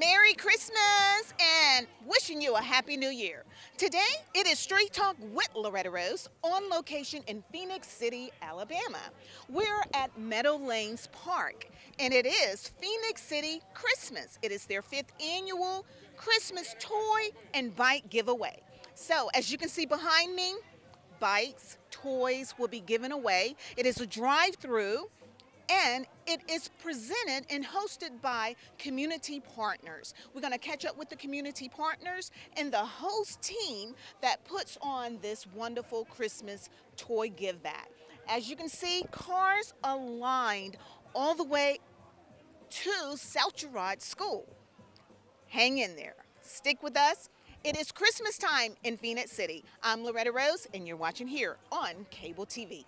Merry Christmas and wishing you a Happy New Year. Today, it is Street Talk with Loretta Rose on location in Phenix City, Alabama. We're at Meadowlands Park and it is Phenix City Christmas. It is their 5th annual Christmas toy and bike giveaway. So as you can see behind me, bikes, toys will be given away. It is a drive-through. And it is presented and hosted by community partners. We're going to catch up with the community partners and the host team that puts on this wonderful Christmas toy give back. As you can see, cars aligned all the way to South Girard School. Hang in there. Stick with us. It is Christmas time in Phenix City. I'm Loretta Rose, and you're watching here on Cable TV.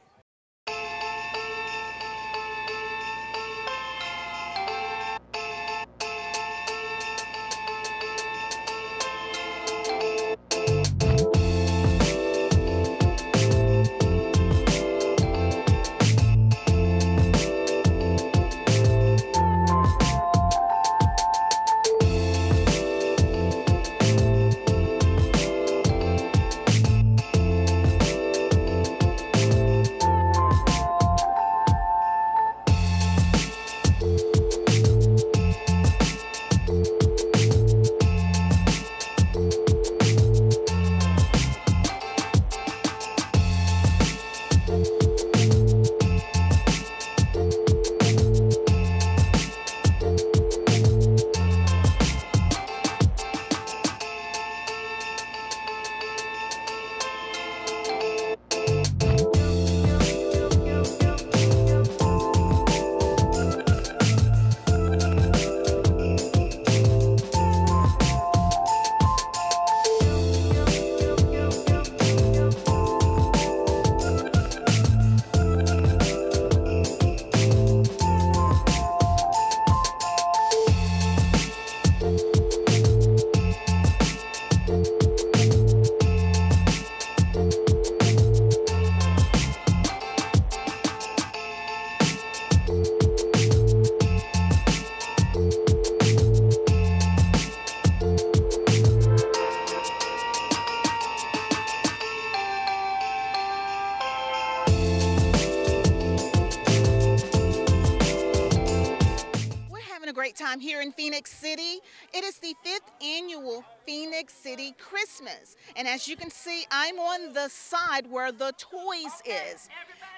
Great time here in Phenix City. It is the 5th annual Phenix City Christmas. And as you can see, I'm on the side where the toys is.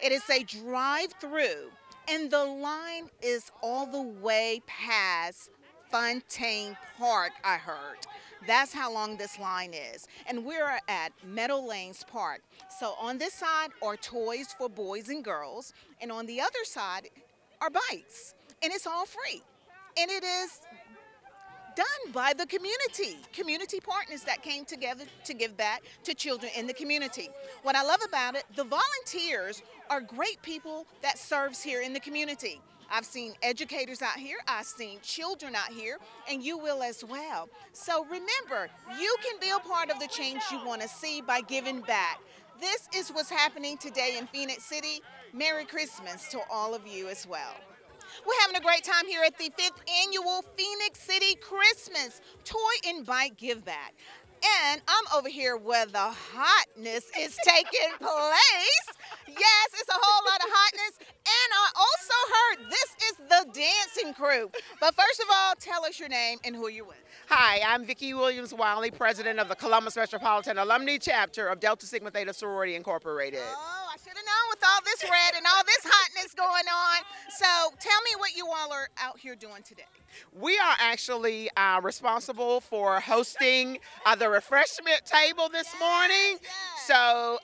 It is a drive-through and the line is all the way past Fontaine Park, I heard. That's how long this line is. And we're at Meadowlands Park. So on this side are toys for boys and girls, and on the other side are bikes. And it's all free. And it is done by the community partners that came together to give back to children in the community. What I love about it, the volunteers are great people that serves here in the community. I've seen educators out here, I've seen children out here, and you will as well. So remember, you can be a part of the change you want to see by giving back. This is what's happening today in Phenix City. Merry Christmas to all of you as well. We're having a great time here at the 5th annual Phenix City Christmas Toy and Bike Give Back. And I'm over here where the hotness is taking place. Yes, it's a whole lot of hotness. And I also heard this is the dancing crew. But first of all, tell us your name and who you're with. Hi, I'm Vicki Williams-Wiley, president of the Columbus Metropolitan Alumni Chapter of Delta Sigma Theta Sorority Incorporated. Oh, I should have known with all this red and all this hotness going on. So tell me what you all are out here doing today. We are actually responsible for hosting the refreshment table this morning. Yes. So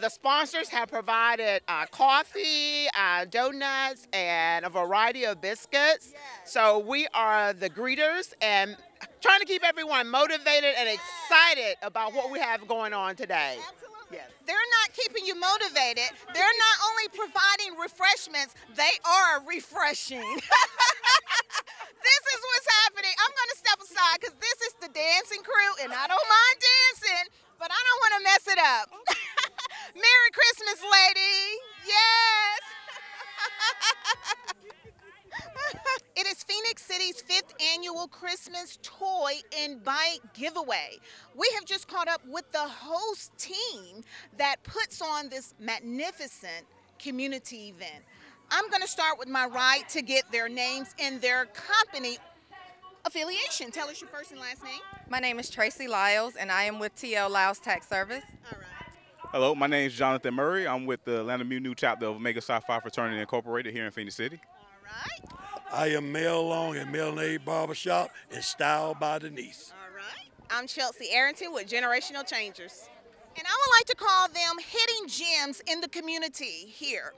the sponsors have provided coffee, donuts, and a variety of biscuits. Yes. So we are the greeters and trying to keep everyone motivated and excited about what we have going on today. Absolutely. Yes. They're not keeping you motivated. They're not only providing refreshments, they are refreshing. This is what's happening. I'm going to step aside because this is the dancing crew, and I don't mind dancing, but I don't want to mess it up. Merry Christmas, lady. Yes. It is Phenix City's 5th annual Christmas toy and bike giveaway. We have just caught up with the host team that puts on this magnificent community event. I'm going to start with my right to get their names and their company affiliation. Tell us your first and last name. My name is Tracy Lyles, and I am with TL Lyles Tax Service. All right. Hello, my name is Jonathan Murray. I'm with the Atlanta Mu chapter of Omega Psi Phi Fraternity Incorporated here in Phoenix City. All right. I am Mel Long at Mel and Abe Barbershop and Styled by Denise. All right. I'm Chelsea Arrington with Generational Changers. And I would like to call them hidden gems in the community here.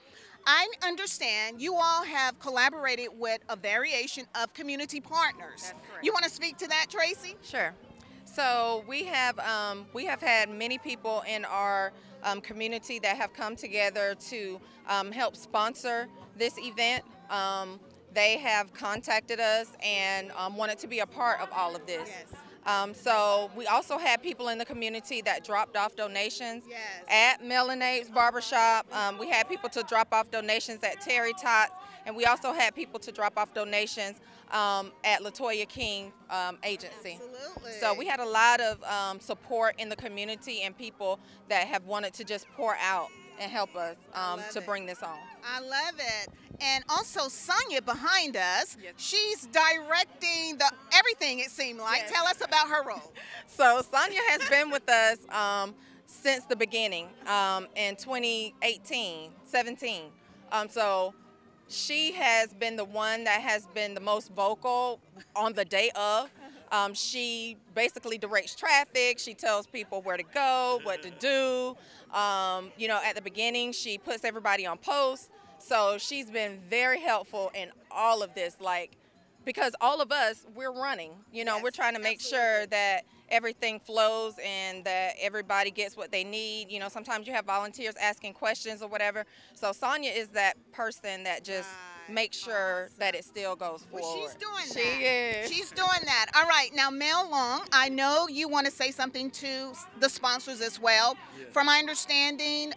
I understand you all have collaborated with a variation of community partners. That's correct. You want to speak to that, Tracy? Sure. So we have had many people in our community that have come together to help sponsor this event. They have contacted us and wanted to be a part of all of this. Yes. So we also had people in the community that dropped off donations Yes. at Mel and Abe's Barbershop. We had people to drop off donations at Terry Tots, and we also had people to drop off donations at LaToya King Agency. Absolutely. So we had a lot of support in the community and people that have wanted to just pour out and help us to bring this on. I love it. And also Sonia behind us, Yes. she's directing everything, it seemed like. Yes. Tell us about her role. So Sonia has been with us since the beginning in 2018, 17. So she has been the one that has been the most vocal on the day of. She basically directs traffic. She tells people where to go, what to do. At the beginning, she puts everybody on post. So she's been very helpful in all of this, because all of us, we're running. Yes, we're trying to make absolutely. sure that everything flows and that everybody gets what they need. Sometimes you have volunteers asking questions or whatever. So Sonia is that person that just Right. makes sure that it still goes forward. Well, she's doing that. She is. She's doing that. All right. Now, Mel Long, I know you want to say something to the sponsors as well. From my understanding,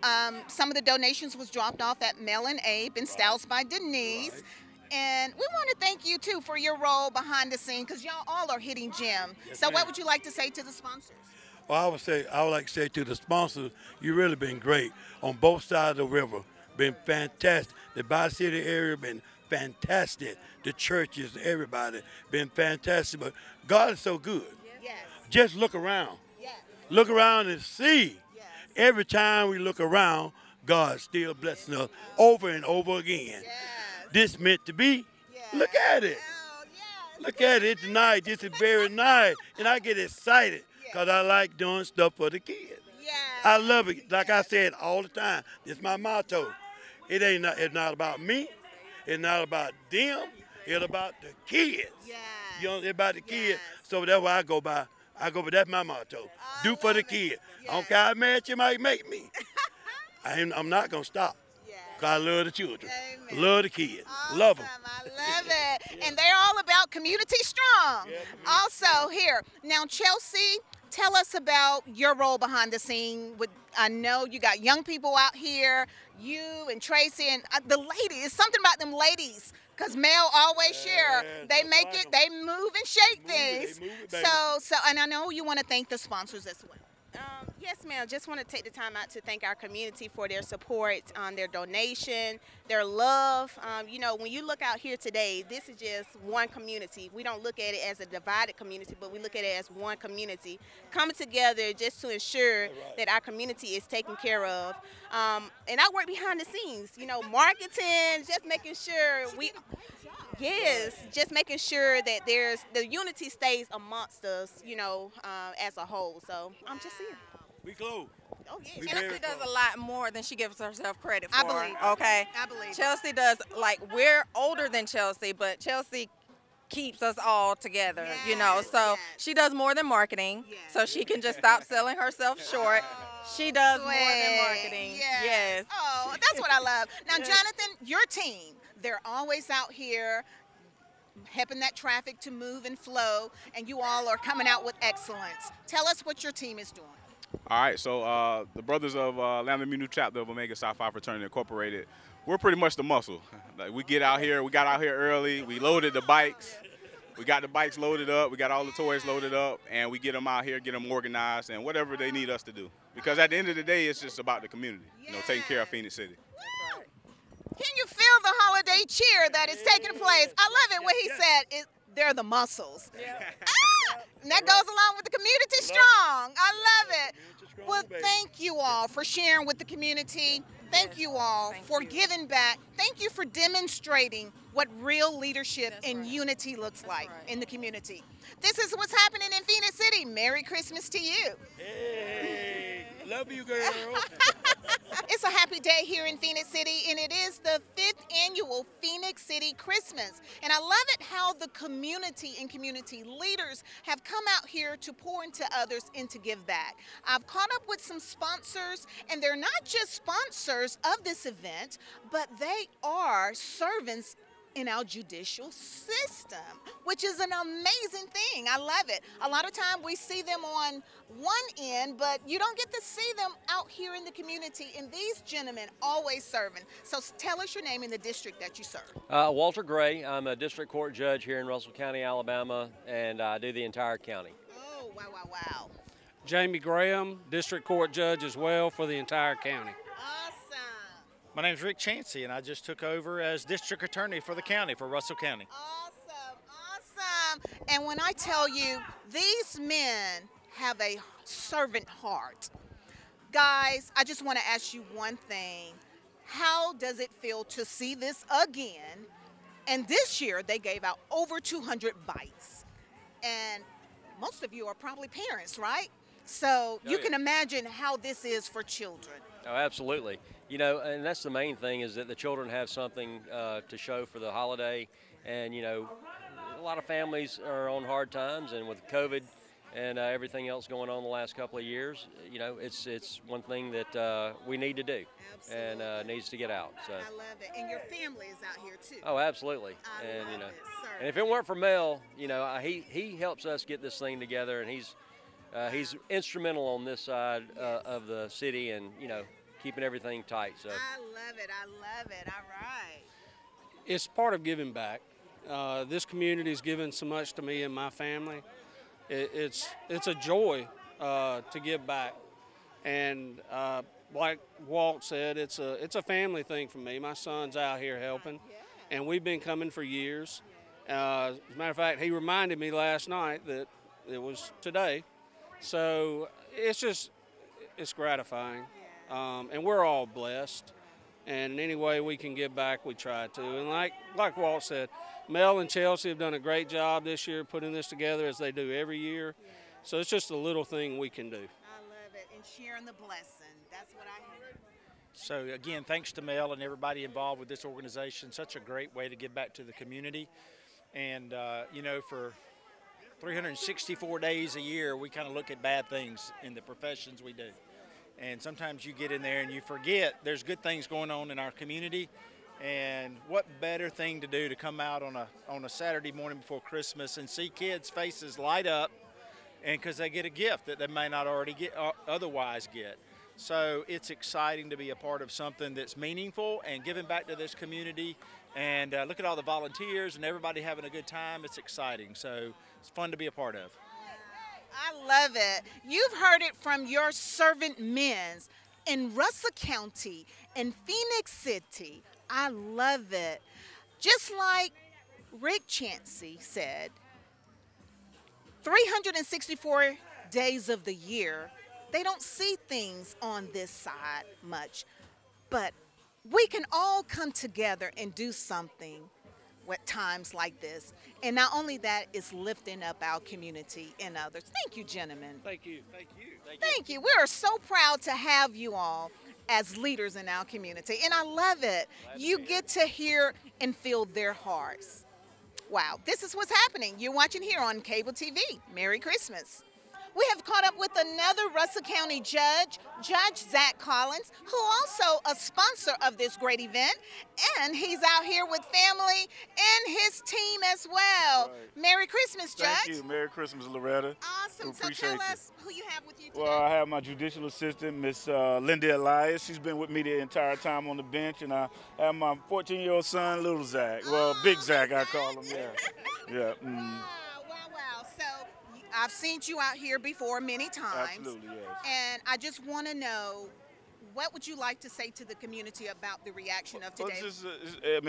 some of the donations was dropped off at Mel and Abe and Styles by Denise. Right. And we want to thank you, too, for your role behind the scene, because y'all all are hitting gem. Yes, So what ma'am. would you like to say to the sponsors? Well, I would like to say to the sponsors, you really been great on both sides of the river. Been fantastic. The Bi-City area been fantastic. The churches, everybody been fantastic. But God is so good. Yes. Just look around. Yes. Look around and see. Yes. Every time we look around, God's still blessing us over and over again. Yes. This meant to be. Yes. Look at it. Oh, yes. Look at it tonight. This is very nice. And I get excited because I like doing stuff for the kids. Yes. I love it. Like I said all the time, this is my motto. It's not about me. It's not about them. It's about the kids. Yes. It's about the kids. Yes. So that's why I go by. That's my motto. I Do for love the it. kids. I Yes. don't care how mad you might make me. I'm not going to stop. Yes. Because I love the children. Amen. Love the kids. Awesome. Love them. I love it. And they're all about community strong. Yeah, Also, here, now Chelsea, tell us about your role behind the scene. I know you got young people out here, you and Tracy and the ladies. It's something about them ladies. Because Mel always share, they that's make right. it, they move and shake Move it, things. they move it, baby. And I know you want to thank the sponsors as well. Yes, ma'am. Just want to take the time out to thank our community for their support, their donation, their love. When you look out here today, this is just one community. We don't look at it as a divided community, but we look at it as one community coming together just to ensure that our community is taken care of. And I work behind the scenes, marketing, just making sure just making sure that the unity stays amongst us, as a whole. So I'm just here. We close. Oh, yeah. We Chelsea very does close. a lot more than she gives herself credit for. I believe it. Okay. I believe it. Chelsea does, we're older than Chelsea, but Chelsea keeps us all together, Yes, So yes. she does more than marketing, Yes. so she can just stop selling herself short. She does more than Sweet. marketing. Yes. Oh, that's what I love. Now, Jonathan, your team, they're always out here helping that traffic to move and flow, and you all are coming out with excellence. Tell us what your team is doing. All right, so the brothers of Atlanta Mu chapter of Omega Psi Phi Fraternity Incorporated, we're pretty much the muscle. We got out here early, we loaded the bikes, We got the bikes loaded up. We got all the toys loaded up, and we get them out here, get them organized, and whatever they need us to do. Because at the end of the day, it's just about the community, taking care of Phenix City. Can you feel the holiday cheer that is taking place? I love it when he said they're the muscles. And that goes along with the community strong. I love it. Well, thank you all for sharing with the community. Thank you all for giving back. Thank you for demonstrating what real leadership and unity looks like in the community. This is what's happening in Phenix City. Merry Christmas to you. Hey, love you, girl. It's a happy day here in Phenix City, and it is the 5th annual Phenix City Christmas. And I love it how the community and community leaders have come out here to pour into others and to give back. I've caught up with some sponsors, and they're not just sponsors of this event, but they are servants in our judicial system, which is an amazing thing. I love it. A lot of time we see them on one end, but you don't get to see them out here in the community, and these gentlemen always serving. So tell us your name and the district that you serve. Walter Gray. I'm a district court judge here in Russell County, Alabama, and I do the entire county. Oh, wow, wow, wow. Jamie Graham, district court judge as well for the entire county. My name is Rick Chansey, and I just took over as district attorney for the county, for Russell County. Awesome, awesome. And when I tell you, these men have a servant heart. Guys, I just want to ask you one thing. How does it feel to see this again? And this year, they gave out over 200 bikes. And most of you are probably parents, right? So you can imagine how this is for children. Oh, absolutely. And that's the main thing, is that the children have something to show for the holiday. And, a lot of families are on hard times, and with COVID and everything else going on the last couple of years, it's one thing that we need to do. Absolutely. And needs to get out. So. I love it. And your family is out here too. Oh, absolutely. I love it, sir. And if it weren't for Mel, he helps us get this thing together, and he's instrumental on this side of the city, and keeping everything tight. So I love it. I love it. All right. It's part of giving back. This community has given so much to me and my family. It's a joy to give back, and like Walt said, it's a family thing for me. My son's out here helping, and we've been coming for years. As a matter of fact, he reminded me last night that it was today. So it's gratifying. And we're all blessed. And in any way we can give back, we try to. And like Walt said, Mel and Chelsea have done a great job this year putting this together, as they do every year. Yeah. So it's just a little thing we can do. I love it. And sharing the blessing. That's what I heard. So again, thanks to Mel and everybody involved with this organization. Such a great way to give back to the community. And, for 364 days a year, we kind of look at bad things in the professions we do. And sometimes you get in there and you forget there's good things going on in our community. And what better thing to do to come out on a Saturday morning before Christmas and see kids' faces light up, and because they get a gift that they may not already otherwise get. So it's exciting to be a part of something that's meaningful and giving back to this community. And look at all the volunteers and everybody having a good time. It's exciting. So it's fun to be a part of. I love it. You've heard it from your servant men in Russell County, in Phenix City. I love it. Just like Rick Chansey said, 364 days of the year, they don't see things on this side much. But we can all come together and do something at times like this. And not only that, is lifting up our community and others. Thank you, gentlemen. Thank you. Thank you. Thank you. We are so proud to have you all as leaders in our community. And I love it. You get to hear and feel their hearts. Wow, this is what's happening. You're watching here on cable TV. Merry Christmas. We have caught up with another Russell County judge, Judge Zach Collins, who also a sponsor of this great event, and he's out here with family and his team as well. Right. Merry Christmas, Judge. Thank you. Merry Christmas, Loretta. Awesome. We So appreciate tell you. us who you have with you today. Well, I have my judicial assistant, Miss Linda Elias. She's been with me the entire time on the bench, and I have my 14-year-old son, Little Zach. Well, Big Zach, I call him. Yeah. Yeah. Wow. So I've seen you out here before many times. Absolutely, yes. And I just want to know, what would you like to say to the community about the reaction of Well, today?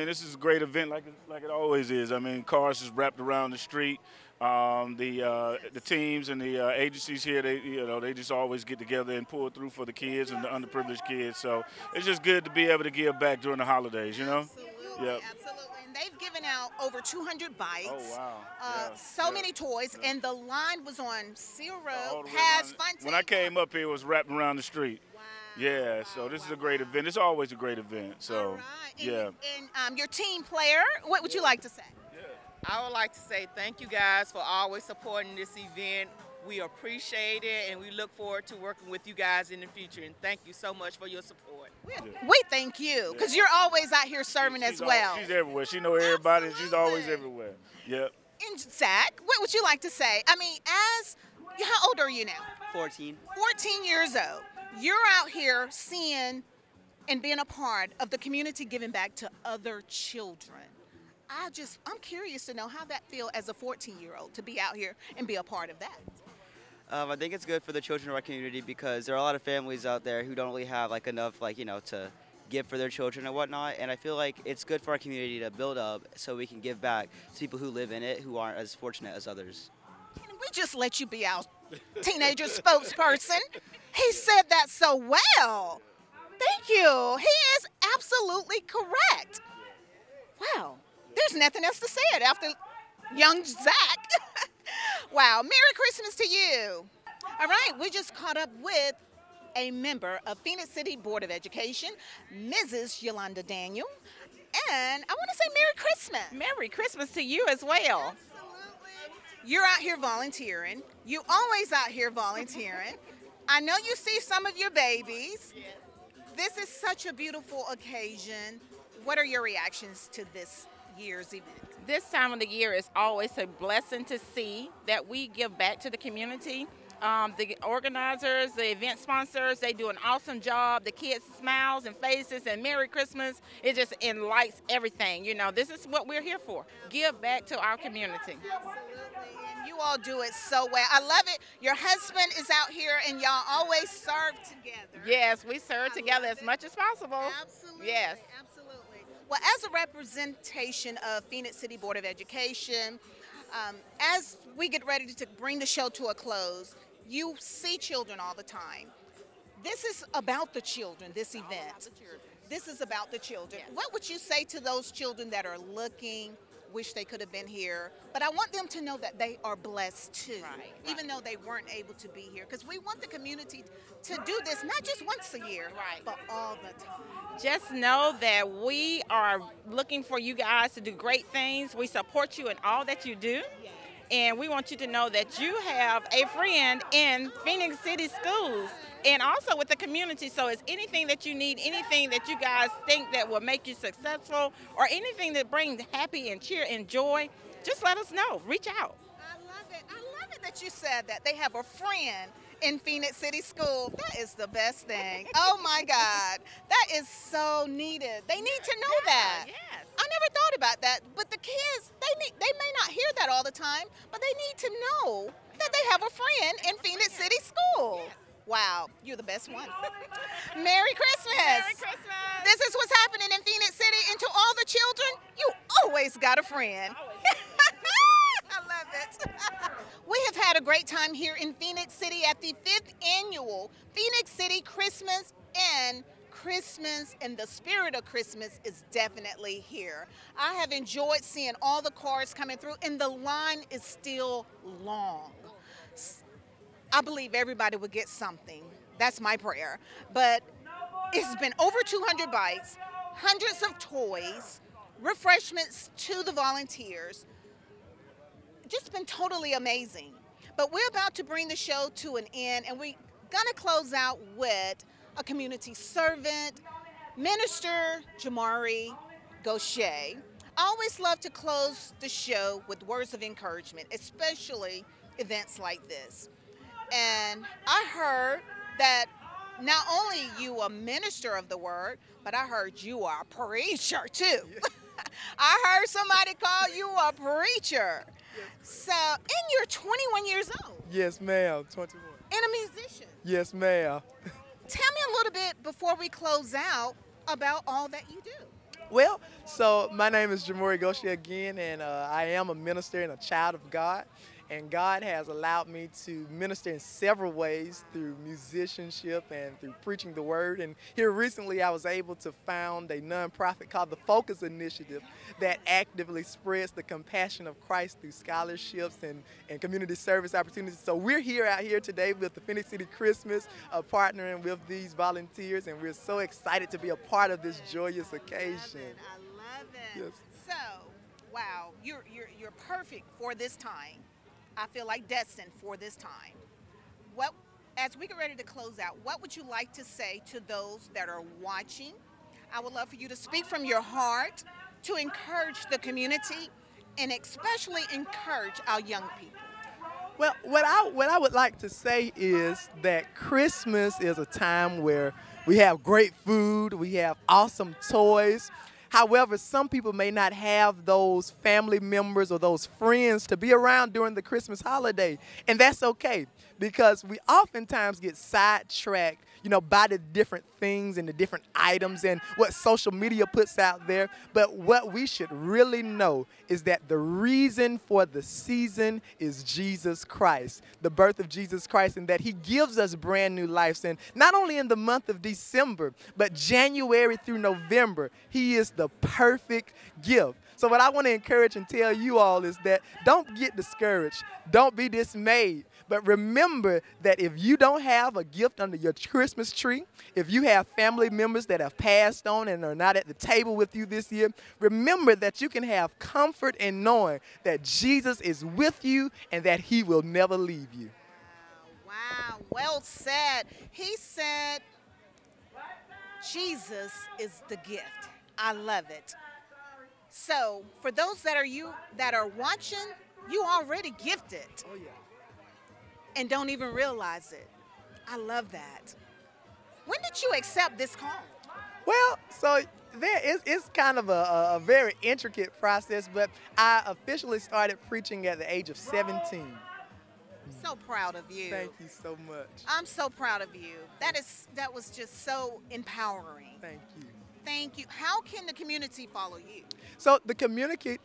this is a great event, like it always is. I mean, cars is wrapped around the street. The teams and the agencies here, they just always get together and pull through for the kids and the underprivileged kids. So it's just good to be able to give back during the holidays, you know? Absolutely, Yep. absolutely. And they've given out over 200 bikes. Oh, wow. So many toys, and the line was on Seal All Road the way past around. Fontaine. When I came up here, it was wrapped around the street. Wow. Yeah, so this is a great event. It's always a great event. So, All right. And, yeah. And your team player, what would you like to say? I would like to say thank you guys for always supporting this event. We appreciate it, and we look forward to working with you guys in the future. And thank you so much for your support. We thank you, because you're always out here serving as well. She's everywhere. She knows everybody. And she's always everywhere. Yep. And Zach, what would you like to say? I mean, how old are you now? 14. 14 years old. You're out here seeing and being a part of the community giving back to other children. I'm curious to know how that feels as a 14-year-old to be out here and be a part of that. I think it's good for the children of our community because there are a lot of families out there who don't really have enough to give for their children and whatnot. And I feel like it's good for our community to build up so we can give back to people who live in it who aren't as fortunate as others. Can we just let you be our teenager spokesperson? He said that so well. Thank you. He is absolutely correct. Wow. There's nothing else to say it after young Zach. Wow. Merry Christmas to you. All right. We just caught up with a member of Phenix City Board of Education, Mrs. Yolanda Daniel. And I want to say Merry Christmas. Merry Christmas to you as well. You're out here volunteering. You always out here volunteering. I know you see some of your babies. This is such a beautiful occasion. What are your reactions to this year's event? This time of the year is always a blessing to see that we give back to the community. The organizers, the event sponsors, they do an awesome job. The kids' smiles and faces and Merry Christmas, it just enlightens everything. You know, this is what we're here for. Give back to our community. Absolutely, and you all do it so well. I love it. Your husband is out here and y'all always serve together. Yes, we serve together as much as possible. Absolutely. Yes. Absolutely. Well, as a representation of Phenix City Board of Education, as we get ready to bring the show to a close, you see children all the time. This is about the children, this event. This is about the children. Yes. What would you say to those children that are looking, wish they could have been here? But I want them to know that they are blessed too, even though they weren't able to be here. Because we want the community to do this, not just once a year, but all the time. Just know that we are looking for you guys to do great things. We support you in all that you do. And we want you to know that you have a friend in Phenix City Schools and also with the community. So it's anything that you need, anything that you guys think that will make you successful, or anything that brings happy and cheer and joy, just let us know. Reach out. I love it. I love it that you said that. They have a friend in Phenix City School. That is the best thing. Oh my God. That is so needed. They need to know that. Yes. I never thought about that. But the kids, they may not hear that all the time, but they need to know that they have a friend in Phenix City School. Yes. Wow, you're the best one. Merry Christmas. Merry Christmas. This is what's happening in Phenix City. And to all the children, you always got a friend. I love it. We have had a great time here in Phenix City at the 5th annual Phenix City Christmas, and Christmas and the spirit of Christmas is definitely here. I have enjoyed seeing all the cars coming through, and the line is still long. I believe everybody will get something. That's my prayer. But it's been over 200 bikes, hundreds of toys, refreshments to the volunteers. Just been totally amazing. But we're about to bring the show to an end, and we're going to close out with a community servant, Minister Jamari Gaucher. I always love to close the show with words of encouragement, especially events like this. And I heard that not only you a minister of the word, but I heard you are a preacher too. I heard somebody call you a preacher. So, and you're 21 years old. Yes, ma'am. 21. And a musician. Yes, ma'am. Tell me a little bit before we close out about all that you do. Well, so my name is Jamori Gaucher again, and I am a minister and a child of God. And God has allowed me to minister in several ways through musicianship and through preaching the word. And here recently I was able to found a nonprofit called the Focus Initiative that actively spreads the compassion of Christ through scholarships and community service opportunities. So we're out here today with the Phenix City Christmas, partnering with these volunteers, and we're so excited to be a part of this joyous occasion. I love it. Yes. So, wow, you're perfect for this time. I feel like destined for this time. As we get ready to close out, what would you like to say to those that are watching? I would love for you to speak from your heart to encourage the community and especially encourage our young people. Well, what I would like to say is that Christmas is a time where we have great food, we have awesome toys. However, some people may not have those family members or those friends to be around during the Christmas holiday. And that's okay, because we oftentimes get sidetracked, by the different things and the different items and what social media puts out there. But what we should really know is that the reason for the season is Jesus Christ, the birth of Jesus Christ, and that he gives us brand new lives. And not only in the month of December, but January through November, he is the perfect gift. So what I want to encourage and tell you all is that don't get discouraged. Don't be dismayed. But remember that if you don't have a gift under your Christmas tree, if you have family members that have passed on and are not at the table with you this year, remember that you can have comfort in knowing that Jesus is with you and that he will never leave you. Wow, well said. He said, Jesus is the gift. I love it. So for those that are watching, you already gifted. Oh, yeah. And don't even realize it. I love that. When did you accept this call? Well, so it's kind of a very intricate process, but I officially started preaching at the age of 17. So proud of you. Thank you so much. I'm so proud of you. That was just so empowering. Thank you. Thank you. How can the community follow you? So the community,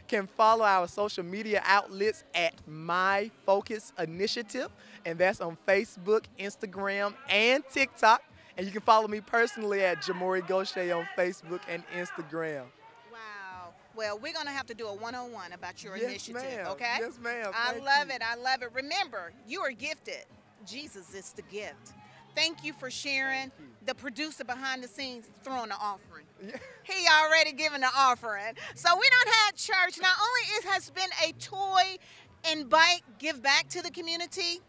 can follow our social media outlets at My Focus Initiative, and that's on Facebook, Instagram, and TikTok. And you can follow me personally at Jamori Gaucher on Facebook and Instagram. Wow. Well, we're going to have to do a one-on-one about your initiative, okay? Yes, ma'am. I love it. I love it. Remember, you are gifted. Jesus is the gift. Thank you for sharing. The producer behind the scenes throwing the offering. Yeah. He already given the offering. So we done had church. Not only it has been a toy and bike give back to the community,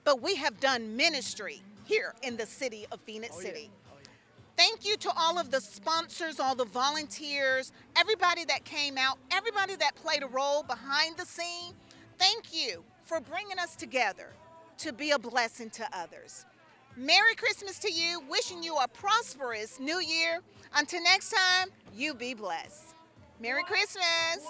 but we have done ministry here in the city of Phenix City. Oh, yeah. Thank you to all of the sponsors, all the volunteers, everybody that came out, everybody that played a role behind the scene. Thank you for bringing us together to be a blessing to others. Merry Christmas to you. Wishing you a prosperous new year. Until next time, you be blessed. Merry Christmas.